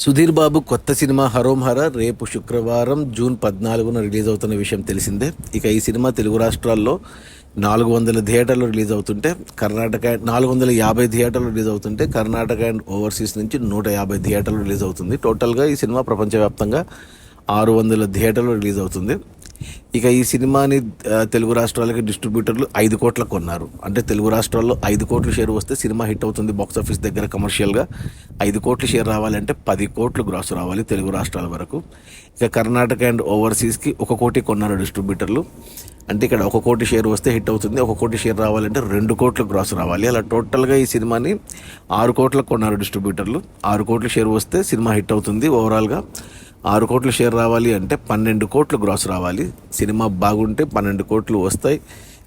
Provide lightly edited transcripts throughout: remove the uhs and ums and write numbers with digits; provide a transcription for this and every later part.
సుధీర్ బాబు కొత్త సినిమా హరోం హర రేపు శుక్రవారం జూన్ 14న రిలీజ్ అవుతున్న విషయం తెలిసిందే. ఇక ఈ సినిమా తెలుగు రాష్ట్రాల్లో 400 థియేటర్లు రిలీజ్ అవుతుంటే కర్ణాటక 450 థియేటర్లు రిలీజ్ అవుతుంటే కర్ణాటక అండ్ ఓవర్సీస్ నుంచి 150 థియేటర్లు రిలీజ్ అవుతుంది. టోటల్గా ఈ సినిమా ప్రపంచవ్యాప్తంగా 600 థియేటర్లు రిలీజ్ అవుతుంది. ఇక ఈ సినిమాని తెలుగు రాష్ట్రాలకి డిస్ట్రిబ్యూటర్లు 5 కోట్లకు కొన్నారు. అంటే తెలుగు రాష్ట్రాల్లో 5 కోట్ల షేర్ వస్తే సినిమా హిట్ అవుతుంది. బాక్సాఫీస్ దగ్గర కమర్షియల్గా 5 కోట్ల షేర్ రావాలంటే 10 కోట్లు గ్రాస్ రావాలి తెలుగు రాష్ట్రాల వరకు. ఇక కర్ణాటక అండ్ ఓవర్సీస్కి 1 కోటి కొన్నారు డిస్ట్రిబ్యూటర్లు. అంటే ఇక్కడ 1 కోటి షేర్ వస్తే హిట్ అవుతుంది. 1 కోటి షేర్ రావాలంటే 2 కోట్లు గ్రాస్ రావాలి. అలా టోటల్గా ఈ సినిమాని 6 కోట్లకు కొన్నారు డిస్ట్రిబ్యూటర్లు. 6 కోట్ల షేర్ వస్తే సినిమా హిట్ అవుతుంది. ఓవరాల్గా 6 కోట్ల షేర్ రావాలి అంటే 12 కోట్లు గ్రాస్ రావాలి. సినిమా బాగుంటే 12 కోట్లు వస్తాయి,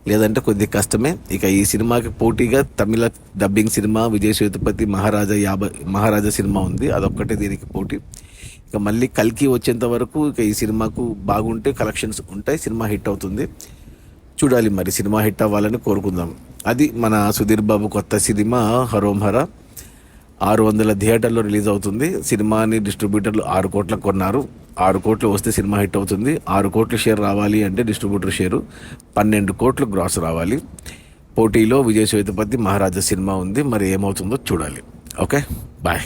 లేదంటే కొద్ది కష్టమే. ఇక ఈ సినిమాకి పోటీగా తమిళ డబ్బింగ్ సినిమా విజయ్ సేతుపతి మహారాజా సినిమా ఉంది. అదొక్కటే దీనికి పోటీ. ఇక మళ్ళీ కల్కి వచ్చేంత వరకు ఇక ఈ సినిమాకు బాగుంటే కలెక్షన్స్ ఉంటాయి, సినిమా హిట్ అవుతుంది. చూడాలి, మరి సినిమా హిట్ అవ్వాలని కోరుకుందాం. అది మన సుధీర్ బాబు కొత్త సినిమా హరోం హర 600 థియేటర్లో రిలీజ్ అవుతుంది. సినిమాని డిస్ట్రిబ్యూటర్లు 6 కోట్లకు కొన్నారు. 6 కోట్లు వస్తే సినిమా హిట్ అవుతుంది. 6 కోట్ల షేర్ రావాలి అంటే డిస్ట్రిబ్యూటర్ షేరు 12 కోట్లు గ్రాస్ రావాలి. పోటీలో విజయ్ సేతుపతి మహారాజా సినిమా ఉంది. మరి ఏమవుతుందో చూడాలి. Okay, bye.